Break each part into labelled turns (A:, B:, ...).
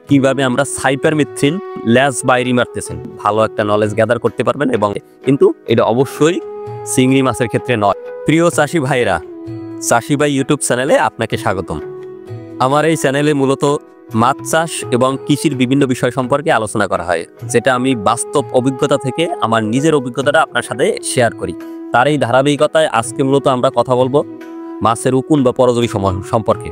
A: কিভাবে আমরা সাইপারমেথ্রিন ল্যাস বাইরে মারতেছেন ভালো একটা নলেজ গ্যাদার করতে পারবেন। এবং কিন্তু এটা অবশ্যই চিংড়ি মাছের ক্ষেত্রে নয়। প্রিয় চাষি ভাইরা, চাষি ভাই ইউটিউব চ্যানেলে আপনাকে স্বাগতম। আমার এই চ্যানেলে মূলত মাছ চাষ এবং কৃষির বিভিন্ন বিষয় সম্পর্কে আলোচনা করা হয়, যেটা আমি বাস্তব অভিজ্ঞতা থেকে আমার নিজের অভিজ্ঞতাটা আপনার সাথে শেয়ার করি। তার এই ধারাবাহিকতায় আজকে মূলত আমরা কথা বলবো মাছের উকুন বা পরজীবী সম্পর্কে।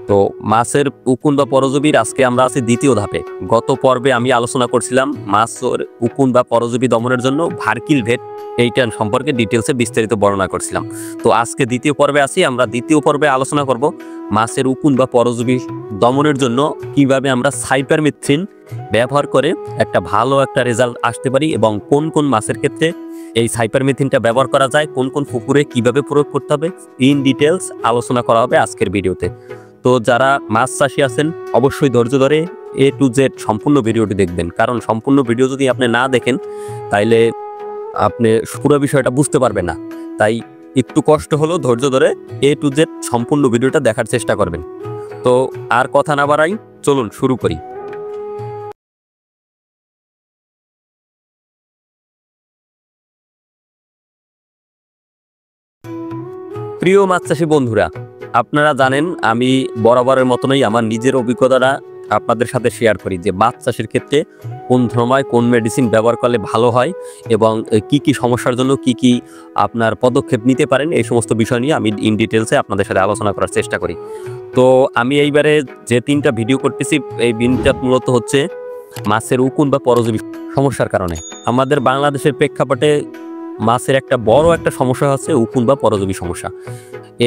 A: তো মাছের উকুন বা পরজীবীর আজকে আমরা আছি দ্বিতীয় ধাপে। গত পর্বে আমি আলোচনা করছিলাম মাছের উকুন বা পরজীবী দমনের জন্য ভার্কিল ভেট এইটার সম্পর্কে ডিটেলসে বিস্তারিত বর্ণনা করছিলাম। তো আজকে দ্বিতীয় পর্বে আছি। আমরা দ্বিতীয় পর্বে আলোচনা করব মাছের উকুন বা পরজীবী দমনের জন্য কিভাবে আমরা সাইপারমেথ্রিন ব্যবহার করে একটা ভালো একটা রেজাল্ট আসতে পারি, এবং কোন কোন মাছের ক্ষেত্রে এই সাইপারমেথ্রিনটা ব্যবহার করা যায়, কোন কোন পুকুরে কিভাবে প্রয়োগ করতে হবে, ইন ডিটেলস আলোচনা করা হবে আজকের ভিডিওতে। তো যারা মাছ চাষি আছেন অবশ্যই ধৈর্য ধরে A to Z সম্পূর্ণ ভিডিওটি দেখবেন, কারণ সম্পূর্ণ ভিডিও যদি আপনি না দেখেন তাইলে আপনি পুরো বিষয়টা বুঝতে পারবেন না। তাই একটু কষ্ট হলেও ধৈর্য ধরে A to Z সম্পূর্ণ ভিডিওটা দেখার চেষ্টা করবেন। তো আর কথা না বাড়াই, চলুন শুরু করি। প্রিয় মাছ চাষী বন্ধুরা, আপনারা জানেন আমি বরাবরের মতনই আমার নিজের অভিজ্ঞতাটা আপনাদের সাথে শেয়ার করি যে মাছ চাষের ক্ষেত্রে কোন সময় কোন মেডিসিন ব্যবহার করলে ভালো হয় এবং কি কি সমস্যার জন্য কি কি আপনার পদক্ষেপ নিতে পারেন, এই সমস্ত বিষয় নিয়ে আমি ইন ডিটেলসে আপনাদের সাথে আলোচনা করার চেষ্টা করি। তো আমি এইবারে যে 3টা ভিডিও করতেছি, এই 3টা মূলত হচ্ছে মাছের উকুন বা পরজীবী সমস্যার কারণে। আমাদের বাংলাদেশের প্রেক্ষাপটে মাছের একটা বড় একটা সমস্যা হচ্ছে উকুন বা পরজীবী সমস্যা।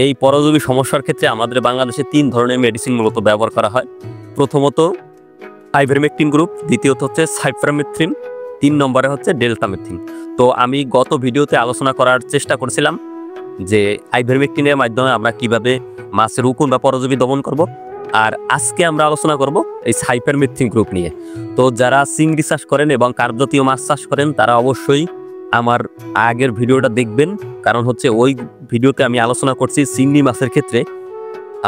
A: এই পরজীবী সমস্যার ক্ষেত্রে আমাদের বাংলাদেশে 3 ধরনের মেডিসিন মূলত ব্যবহার করা হয়। প্রথমত আইভারমেকটিন গ্রুপ, দ্বিতীয়ত হচ্ছে সাইপারমেথ্রিন, 3 নম্বরে হচ্ছে ডেল্টামেথ্রিন। তো আমি গত ভিডিওতে আলোচনা করার চেষ্টা করছিলাম যে আইভারমেকটিনের মাধ্যমে আমরা কিভাবে মাছের উকুন বা পরজীবী দমন করব, আর আজকে আমরা আলোচনা করব এই সাইপারমেথ্রিন গ্রুপ নিয়ে। তো যারা চিংড়ি চাষ করেন এবং কার্পজাতীয় মাছ চাষ করেন তারা অবশ্যই আমার আগের ভিডিওটা দেখবেন, কারণ হচ্ছে ওই ভিডিওতে আমি আলোচনা করছি চিংড়ি মাছের ক্ষেত্রে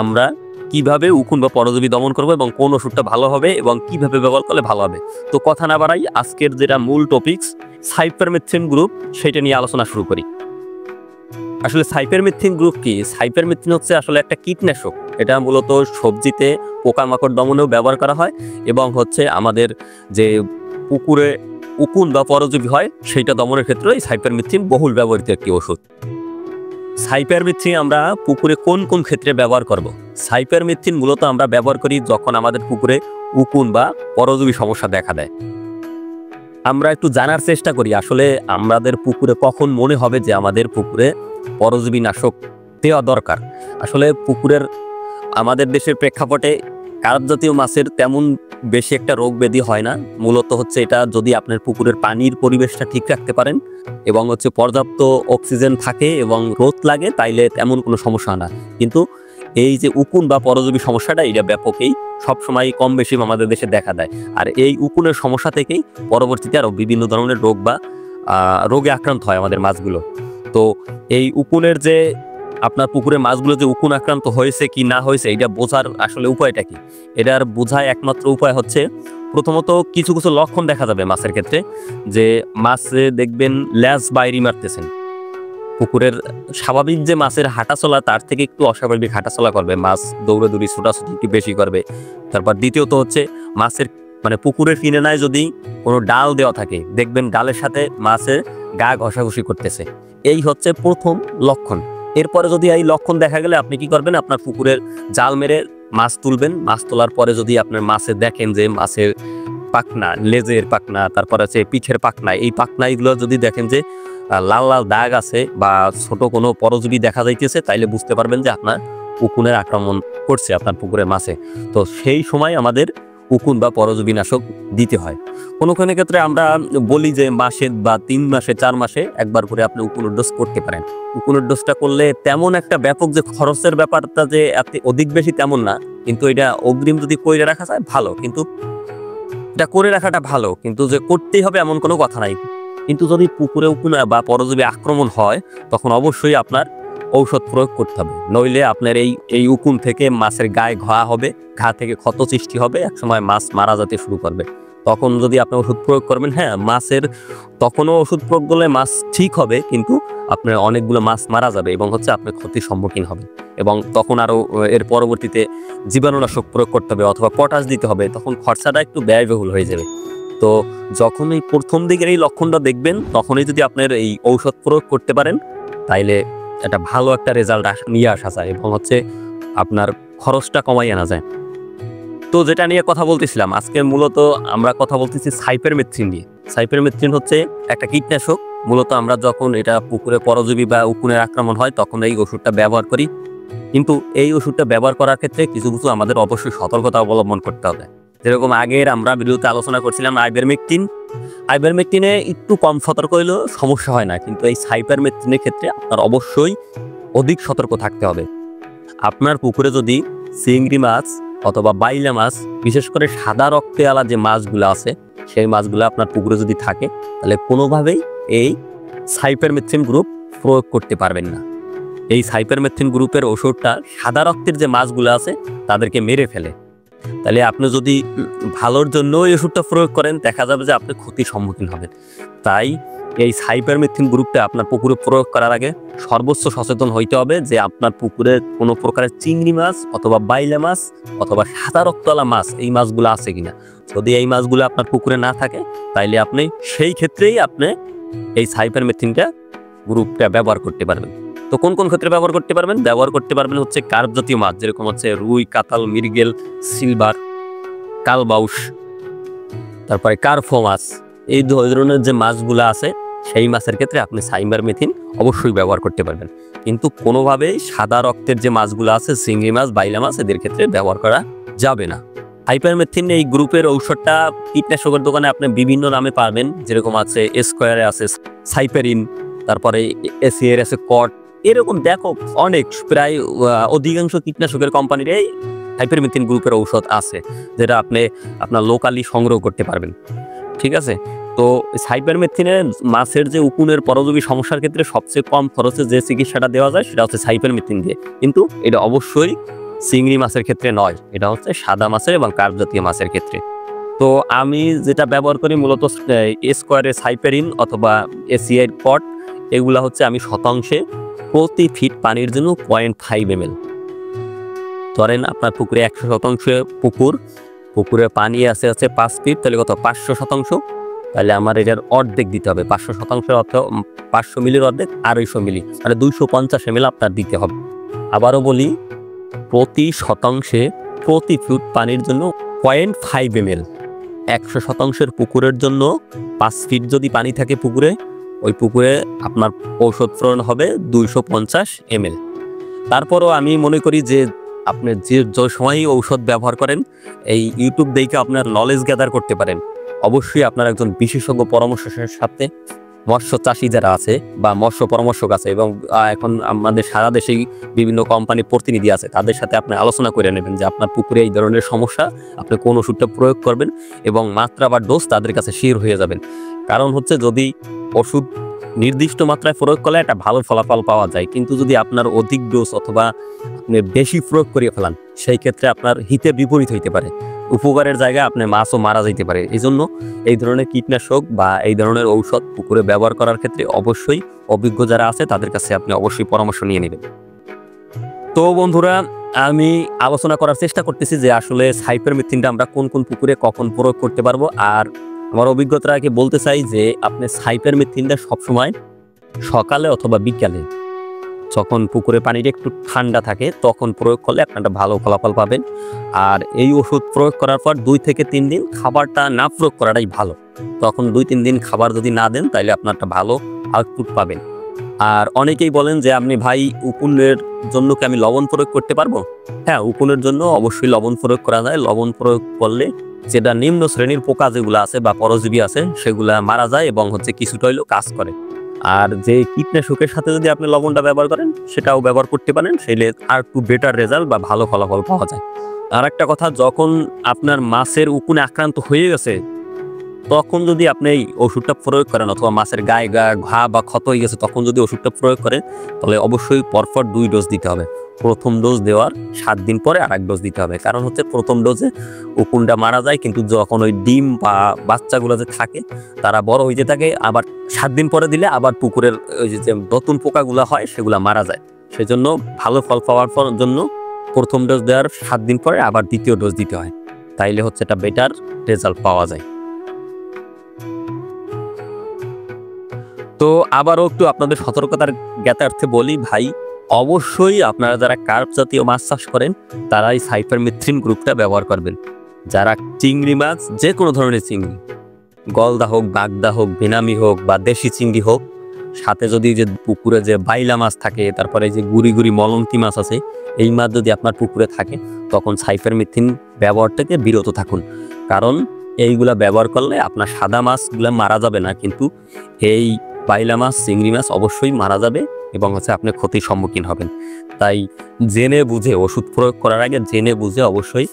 A: আমরা কিভাবে উকুন বা পরজীবী দমন করব এবং কোন ওষুধটা ভালো হবে এবং কিভাবে ব্যবহার করলে ভালো হবে। তো কথা না বাড়াই, আজকের যেটা মূল টপিকস সাইপারমেথ্রিন গ্রুপ, সেটা নিয়ে আলোচনা শুরু করি। আসলে সাইপারমেথ্রিন গ্রুপ কি? সাইপারমেথ্রিন হচ্ছে আসলে একটা কীটনাশক। এটা মূলত সবজিতে পোকামাকড় দমনেও ব্যবহার করা হয়, এবং হচ্ছে আমাদের যে পুকুরে উকুন বা পরজীবী হয় সেইটা দমনের ক্ষেত্রে এই সাইপারমেথ্রিন বহুল ব্যবহৃত একটি ওষুধ। সাইপারমেথ্রিন আমরা পুকুরে কোন কোন ক্ষেত্রে ব্যবহার করব? সাইপারমেথ্রিন মূলত আমরা ব্যবহার করি যখন আমাদের পুকুরে উকুন বা পরজীবী সমস্যা দেখা দেয়। আমরা একটু জানার চেষ্টা করি আসলে আমাদের পুকুরে কখন মনে হবে যে আমাদের পুকুরে পরজীবী নাশক দেওয়া দরকার। আসলে পুকুরের আমাদের দেশের প্রেক্ষাপটে কার্পজাতীয় মাছের তেমন বেশি একটা রোগ ব্যাধি হয় না। মূলত হচ্ছে এটা যদি আপনার পুকুরের পানির পরিবেশটা ঠিক রাখতে পারেন এবং হচ্ছে পর্যাপ্ত অক্সিজেন থাকে এবং রোদ লাগে, তাইলে তেমন কোনো সমস্যা না। কিন্তু এই যে উকুন বা পরজীবী সমস্যাটা, এটা ব্যাপকই সবসময় কম বেশি আমাদের দেশে দেখা দেয়। আর এই উকুনের সমস্যা থেকেই পরবর্তীতে আরও বিভিন্ন ধরনের রোগ বা রোগে আক্রান্ত হয় আমাদের মাছগুলো। তো এই উকুনের যে আপনার পুকুরে মাছগুলো যে উকুন আক্রান্ত হয়েছে কি না হয়েছে, এটা বোঝার আসলে উপায়টা কি? এটার বোঝার একমাত্র উপায় হচ্ছে প্রথমত কিছু কিছু লক্ষণ দেখা যাবে মাছের ক্ষেত্রে, যে মাছে দেখবেন ল্যাজ বাইরে মারতেছেন। পুকুরের স্বাভাবিক যে মাছের হাঁটাচলা তার থেকে একটু অস্বাভাবিক হাঁটাচলা করবে, মাছ দৌড়াদৌড়ি ছোটাছুটি একটু বেশি করবে। তারপর দ্বিতীয়ত হচ্ছে মাছের পুকুরের কিনারায় যদি কোনো ডাল দেওয়া থাকে, দেখবেন ডালের সাথে মাছের গা ঘষাঘষি করতেছে। এই হচ্ছে প্রথম লক্ষণ। এরপরে যদি এই লক্ষণ দেখা গেলে আপনি কি করবেন? আপনার পুকুরের জাল মেরে মাছ তুলবেন। মাছ তোলার পরে যদি আপনার মাছে দেখেন যে মাছের পাখনা, লেজের পাখনা, তারপর আছে পিঠের পাখনা, এই পাখনাগুলো যদি দেখেন যে লাল লাল দাগ আছে বা ছোট কোনো পরজীবী দেখা যাইতেছে, তাইলে বুঝতে পারবেন যে আপনার উকুনের আক্রমণ করছে আপনার পুকুরের মাছে। তো সেই সময় আমাদের উকুন বা পরজীবী নাশক দিতে হয়। কোনো কোনো ক্ষেত্রে আমরা বলি যে মাসে বা 3 মাসে 4 মাসে একবার করে আপনি উকুনের ডোজ করতে পারেন। উকুনের ডোজটা করলে তেমন একটা ব্যাপক যে খরচের ব্যাপারটা যে এত অধিক বেশি তেমন না, কিন্তু এটা অগ্রিম যদি কইরে রাখা যায় ভালো। কিন্তু এটা করে রাখাটা ভালো, কিন্তু যে করতেই হবে এমন কোনো কথা নাই। কিন্তু যদি পুকুরে উকুন বা পরজীবী আক্রমণ হয় তখন অবশ্যই আপনার ঔষধ প্রয়োগ করতে হবে, নইলে আপনার এই উকুন থেকে মাছের গায়ে ঘা হবে, ঘা থেকে ক্ষত সৃষ্টি হবে, একসময় মাছ মারা যেতে শুরু করবে। তখন যদি আপনি ওষুধ প্রয়োগ করবেন, হ্যাঁ মাছের তখনও ওষুধ প্রয়োগ করলে মাছ ঠিক হবে, কিন্তু আপনার অনেকগুলো মাছ মারা যাবে এবং হচ্ছে আপনি ক্ষতির সম্মুখীন হবে। এবং তখন আরও এর পরবর্তীতে জীবাণুনাশক প্রয়োগ করতে হবে অথবা পটাশ দিতে হবে, তখন খরচাটা একটু ব্যয়বহুল হয়ে যাবে। তো যখন এই প্রথম দিকের এই লক্ষণটা দেখবেন, তখনই যদি আপনার এই ঔষধ প্রয়োগ করতে পারেন, তাইলে একটা ভালো একটা রেজাল্ট নিয়ে আসা যায় এবং হচ্ছে আপনার খরচটা কমাই আনা যায়। তো যেটা নিয়ে কথা বলতেছিলাম আজকে, মূলত আমরা কথা বলতেছি সাইপারমেথ্রিন নিয়ে। সাইপারমেথ্রিন হচ্ছে একটা কীটনাশক। মূলত আমরা যখন এটা পুকুরে পরজীবী বা উকুনের আক্রমণ হয় তখন এই ওষুধটা ব্যবহার করি, কিন্তু এই ওষুধটা ব্যবহার করার ক্ষেত্রে কিছু কিছু আমাদের অবশ্যই সতর্কতা অবলম্বন করতে হবে। যেরকম আগের আমরা ভিডিওতে আলোচনা করছিলাম আইভারমেকটিনে একটু কম সতর্ক হইলেও সমস্যা হয় না, কিন্তু এই সাইপারমেথ্রিনের ক্ষেত্রে আপনার অবশ্যই অধিক সতর্ক থাকতে হবে। আপনার পুকুরে যদি চিংড়ি মাছ অথবা বাইলা মাছ, বিশেষ করে সাদা রক্তেওয়ালা যে মাছগুলো আছে, সেই মাছগুলো আপনার পুকুরে যদি থাকে, তাহলে কোনোভাবেই এই সাইপারমেথ্রিন গ্রুপ প্রয়োগ করতে পারবেন না। এই সাইপারমেথ্রিন গ্রুপের ওষুধটা সাদা রক্তের যে মাছগুলো আছে তাদেরকে মেরে ফেলে। তাহলে আপনি যদি ভালোর জন্য এই ওষুধটা প্রয়োগ করেন, দেখা যাবে যে আপনি ক্ষতির সম্মুখীন হবেন। তাই এই সাইপারমেথ্রিন গ্রুপটা আপনার পুকুরে প্রয়োগ করার আগে সর্বোচ্চ সচেতন হইতে হবে যে আপনার পুকুরে কোনো প্রকারের চিংড়ি মাছ অথবা বাইলা মাছ অথবা সাদা রক্তওয়ালা মাছ, এই মাছগুলো আছে কিনা। যদি এই মাছগুলো আপনার পুকুরে না থাকে, তাইলে আপনি সেই ক্ষেত্রেই আপনি এই সাইপারমেথ্রিনটা গ্রুপটা ব্যবহার করতে পারবেন। তো কোন কোন ক্ষেত্রে ব্যবহার করতে পারবেন? ব্যবহার করতে পারবেন হচ্ছে কার্প জাতীয় মাছ, যেরকম হচ্ছে রুই, কাতাল, মৃগেল, সিলভার, কালবাউস, তারপরে কার্পো মাছ। এই ধরনের যে মাছগুলো আছে, সেই মাছের ক্ষেত্রে আপনি সাইপারমেথ্রিন অবশ্যই ব্যবহার করতে পারবেন। কিন্তু কোনোভাবেই সাদা রক্তের যে মাছগুলো আছে, চিংড়ি মাছ, বাইলা মাছ, এদের ক্ষেত্রে ব্যবহার করা যাবে না। সাইপারমেথ্রিন এই গ্রুপের ঔষধটা কীটনাশকের দোকানে আপনি বিভিন্ন নামে পাবেন, যেরকম আছে স্কোয়ারে আছে সাইপারিন, তারপরে এসিএর আছে কট, এরকম দেখো অনেক, প্রায় অধিকাংশ কীটনাশকের কোম্পানির এই সাইপারমেথ্রিন গ্রুপের ঔষধ আছে, যেটা আপনি আপনার লোকালি সংগ্রহ করতে পারবেন। ঠিক আছে? তো সাইপারমেথ্রিনের মাছের যে উকুনের পরজীবী সমস্যার ক্ষেত্রে সবচেয়ে কম খরচে যে চিকিৎসাটা দেওয়া যায় সেটা হচ্ছে সাইপারমেথ্রিন দিয়ে। কিন্তু এটা অবশ্যই চিংড়ি মাছের ক্ষেত্রে নয়, এটা হচ্ছে সাদা মাছের এবং কার্প জাতীয় মাছের ক্ষেত্রে। তো আমি যেটা ব্যবহার করি মূলত স্কোয়ারে সাইপারিন অথবা এসিআই পট, এগুলা হচ্ছে আমি শতাংশে প্রতি ফিট পানির জন্য 0.5 ml। ধরেন আপনার পুকুরে 100% পুকুরে পানি আছে 5 ফিট, তাহলে কত 500%, তাহলে আমার এটার অর্ধেক দিতে হবে। 500% অর্থ 500 মিলির অর্ধেক 250 মিলি, মানে 250 ml আপনার দিতে হবে। আবারও বলি, প্রতি শতাংশে প্রতি ফিট পানির জন্য 0.5 ml। 100% পুকুরের জন্য 5 ফিট যদি পানি থাকে পুকুরে, ওই পুকুরে আপনার ঔষধ প্রয়োগ হবে 250 ml। তারপরও আমি মনে করি যে আপনি যে সময়ই ঔষধ ব্যবহার করেন, এই ইউটিউব দেখে আপনার নলেজ গ্যাদার করতে পারেন। অবশ্যই আপনার একজন বিশেষজ্ঞ পরামর্শের সাথে মৎস্য চাষি যারা আছে বা মৎস্য পরামর্শক আছে, এবং এখন আমাদের সারা দেশেই বিভিন্ন কোম্পানির প্রতিনিধি আছে, তাদের সাথে আপনি আলোচনা করে নেবেন যে আপনার পুকুরে এই ধরনের সমস্যা, আপনি কোন ওষুধটা প্রয়োগ করবেন, এবং মাত্রা বা ডোজ তাদের কাছে শেয়ার হয়ে যাবেন। কারণ হচ্ছে যদি ওষুধ নির্দিষ্ট মাত্রায় প্রয়োগ করলে একটা ভালো ফলাফল পাওয়া যায়, কিন্তু যদি আপনার অধিক ডোজ অথবা আপনি বেশি প্রয়োগ করে ফেলান, সেই ক্ষেত্রে আপনার হিতে বিপরীত হইতে পারে, উপকারের জায়গায় আপনার মাছও মারা যাইতে পারে। এই জন্য এই ধরনের কীটনাশক বা এই ধরনের ঔষধ পুকুরে ব্যবহার করার ক্ষেত্রে অবশ্যই অভিজ্ঞ যারা আছে তাদের কাছে আপনি অবশ্যই পরামর্শ নিয়ে নেবেন। তো বন্ধুরা, আমি আলোচনা করার চেষ্টা করতেছি যে আসলে সাইপারমেথ্রিনটা আমরা কোন কোন পুকুরে কখন প্রয়োগ করতে পারবো। আর আমার অভিজ্ঞতাকে বলতে চাই যে আপনি সাইপারমেথ্রিনটা সবসময় সকালে অথবা বিকালে, যখন পুকুরে পানিটা একটু ঠান্ডা থাকে, তখন প্রয়োগ করলে আপনারা ভালো ফলাফল পাবেন। আর এই ওষুধ প্রয়োগ করার পর 2 থেকে 3 দিন খাবারটা না প্রয়োগ করাটাই ভালো। তখন 2-3 দিন খাবার যদি না দেন, তাহলে আপনারটা ভালো আউটপুট পাবেন। আর অনেকেই বলেন যে আপনি ভাই উকুনের জন্য কি আমি লবণ প্রয়োগ করতে পারবো? হ্যাঁ, উকুনের জন্য অবশ্যই লবণ প্রয়োগ করা যায়। লবণ প্রয়োগ করলে যেটা নিম্ন শ্রেণীর পোকা যেগুলো আছে বা পরজীবী আছে, সেগুলা মারা যায় এবং হচ্ছে কিছুটা হইলেও কাজ করে। আর যে কীটনাশকের সাথে যদি আপনি লবণটা ব্যবহার করেন, সেটাও ব্যবহার করতে পারেন, সেলে আর একটু বেটার রেজাল্ট বা ভালো ফলাফল পাওয়া যায়। আর একটা কথা, যখন আপনার মাছের উকুনে আক্রান্ত হয়ে গেছে, তখন যদি আপনি এই ওষুধটা প্রয়োগ করেন অথবা মাছের গায়ে ঘা বা ক্ষত হয়ে গেছে তখন যদি ওষুধটা প্রয়োগ করেন, তাহলে অবশ্যই পরপর 2 ডোজ দিতে হবে। প্রথম ডোজ দেওয়ার 7 দিন পরে আরেক ডোজ দিতে হবে। কারণ হচ্ছে প্রথম ডোজে উকুনটা মারা যায়, কিন্তু যখন ওই ডিম বা বাচ্চাগুলো যে থাকে তারা বড় হইতে থাকে, আবার 7 দিন পরে দিলে আবার পুকুরের ওই যে নতুন পোকাগুলো হয় সেগুলা মারা যায়। সেজন্য ভালো ফল পাওয়ার জন্য প্রথম ডোজ দেওয়ার 7 দিন পরে আবার দ্বিতীয় ডোজ দিতে হয়, তাইলে হচ্ছে এটা বেটার রেজাল্ট পাওয়া যায়। তো আবারও একটু আপনাদের সতর্কতার জ্ঞাতার্থে বলি ভাই, অবশ্যই আপনারা যারা কার্প জাতীয় মাছ চাষ করেন তারা এই সাইপারমেথ্রিন গ্রুপটা ব্যবহার করবেন। যারা চিংড়ি মাছ, যে কোনো ধরনের চিংড়ি, গলদা হোক, বাগদা হোক, বেনামি হোক বা দেশি চিংড়ি হোক, সাথে যদি যে পুকুরে যে বাইলা মাছ থাকে, তারপরে যে গুড়ি গুড়ি মলঙ্কি মাছ আছে, এই মাছ যদি আপনার পুকুরে থাকে তখন সাইপারমেথ্রিন ব্যবহার থেকে বিরত থাকুন। কারণ এইগুলা ব্যবহার করলে আপনার সাদা মাছগুলা মারা যাবে না, কিন্তু এই বাইলা মাছ, চিংড়ি মাছ অবশ্যই মারা যাবে এবং হচ্ছে আপনি ক্ষতির সম্মুখীন হবেন। তাই জেনে বুঝে ওষুধ প্রয়োগ করার আগে জেনে বুঝে অবশ্যই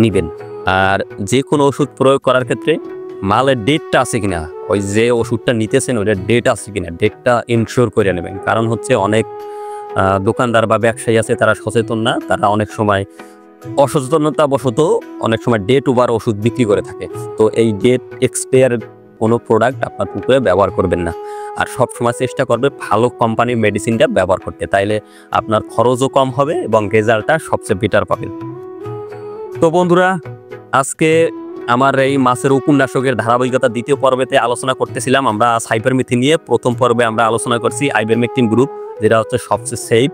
A: নিবেন। আর যে কোনো ওষুধ প্রয়োগ করার ক্ষেত্রে মালের ডেটটা আছে কিনা, ওই যে ওষুধটা নিতেছেন ওইটার ডেট আছে কিনা, ডেটটা ইনশিওর করে নেবেন। কারণ হচ্ছে অনেক দোকানদার বা ব্যবসায়ী আছে তারা সচেতন না, তারা অনেক সময় অসচেতনতা বশত অনেক সময় ডেট ওভার ওষুধ বিক্রি করে থাকে। তো এই ডেট এক্সপায়ার কোনো প্রোডাক্ট আপনার পুকুরে ব্যবহার করবেন না। আর সব সময় চেষ্টা করবে ভালো কোম্পানির মেডিসিনটা ব্যবহার করতে, তাইলে আপনার খরচও কম হবে এবং রেজাল্টটা সবচেয়ে বেটার পাবেন। তো বন্ধুরা, আজকে আমার এই মাছের উপন্যাসকের ধারাবাহিকতা দ্বিতীয় পর্বেতে আলোচনা করতেছিলাম আমরা সাইপারমেথ্রিন নিয়ে। প্রথম পর্বে আমরা আলোচনা করছি আইভারমেকটিন গ্রুপ, যেটা হচ্ছে সবচেয়ে সেফ,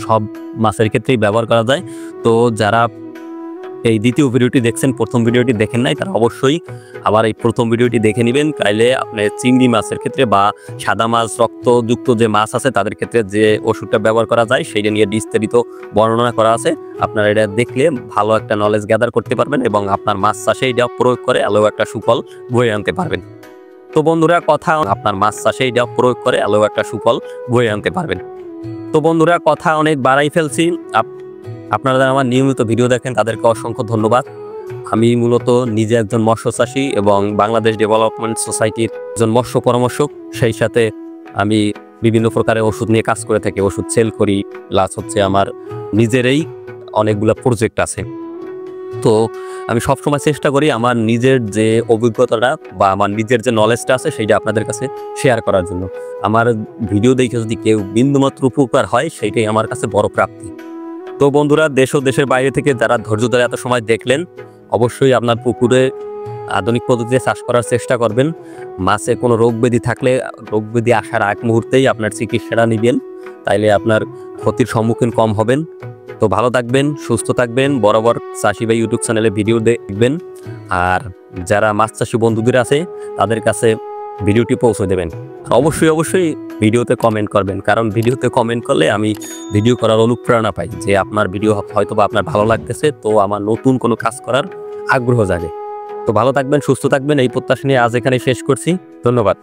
A: সব মাছের ক্ষেত্রেই ব্যবহার করা যায়। তো যারা এই দ্বিতীয় ভিডিওটি দেখছেন, প্রথম ভিডিওটি দেখেন নাই, তারা অবশ্যই আবার এই প্রথম ভিডিওটি দেখে নেবেন। তাইলে আপনি চিংড়ি মাছের ক্ষেত্রে বা সাদা মাছ রক্তযুক্ত যে মাছ আছে তাদের ক্ষেত্রে যে ওষুধটা ব্যবহার করা যায় সেইটা নিয়ে বিস্তারিত বর্ণনা করা আছে। আপনারা এটা দেখলে ভালো একটা নলেজ গ্যাদার করতে পারবেন এবং আপনার মাছ চাষে এটা প্রয়োগ করে আলো একটা সুফল বয়ে আনতে পারবেন। তো বন্ধুরা, আপনার মাছ চাষে এটা প্রয়োগ করে আলো একটা সুফল বয়ে আনতে পারবেন। তো বন্ধুরা, কথা অনেক বাড়াই ফেলছি। আপনারা যারা আমার নিয়মিত ভিডিও দেখেন তাদেরকে অসংখ্য ধন্যবাদ। আমি মূলত নিজে একজন মৎস্য চাষী এবং বাংলাদেশ ডেভেলপমেন্ট সোসাইটির একজন মৎস্য পরামর্শক। সেই সাথে আমি বিভিন্ন প্রকারের ওষুধ নিয়ে কাজ করে থাকি, ওষুধ সেল করি, প্লাস হচ্ছে আমার নিজেরই অনেকগুলো প্রজেক্ট আছে। তো আমি সবসময় চেষ্টা করি আমার নিজের যে অভিজ্ঞতাটা বা আমার নিজের যে নলেজটা আছে সেইটা আপনাদের কাছে শেয়ার করার জন্য। আমার ভিডিও দেখে যদি কেউ বিন্দুমাত্র উপকার হয় সেইটাই আমার কাছে বড় প্রাপ্তি। তো বন্ধুরা, দেশ ও দেশের বাইরে থেকে যারা ধৈর্য ধরে এত সময় দেখলেন, অবশ্যই আপনার পুকুরে আধুনিক পদ্ধতিতে চাষ করার চেষ্টা করবেন। মাছে কোনো রোগ ব্যাধি থাকলে রোগ ব্যাধি আসার আগ মুহূর্তেই আপনার চিকিৎসাটা নেবেন, তাইলে আপনার ক্ষতির সম্মুখীন কম হবেন। তো ভালো থাকবেন, সুস্থ থাকবেন, বরাবর চাষি ভাই ইউটিউব চ্যানেলে ভিডিও দেখবেন। আর যারা মাছ চাষি বন্ধুদের আছে তাদের কাছে ভিডিওটি পৌঁছে দেবেন। অবশ্যই অবশ্যই ভিডিওতে কমেন্ট করবেন, কারণ ভিডিওতে কমেন্ট করলে আমি ভিডিও করার অনুপ্রেরণা পাই যে আপনার ভিডিও হয়তো বা আপনার ভালো লাগতেছে, তো আমার নতুন কোনো কাজ করার আগ্রহ জাগে। তো ভালো থাকবেন, সুস্থ থাকবেন, এই প্রত্যাশা নিয়ে আজ এখানে শেষ করছি। ধন্যবাদ।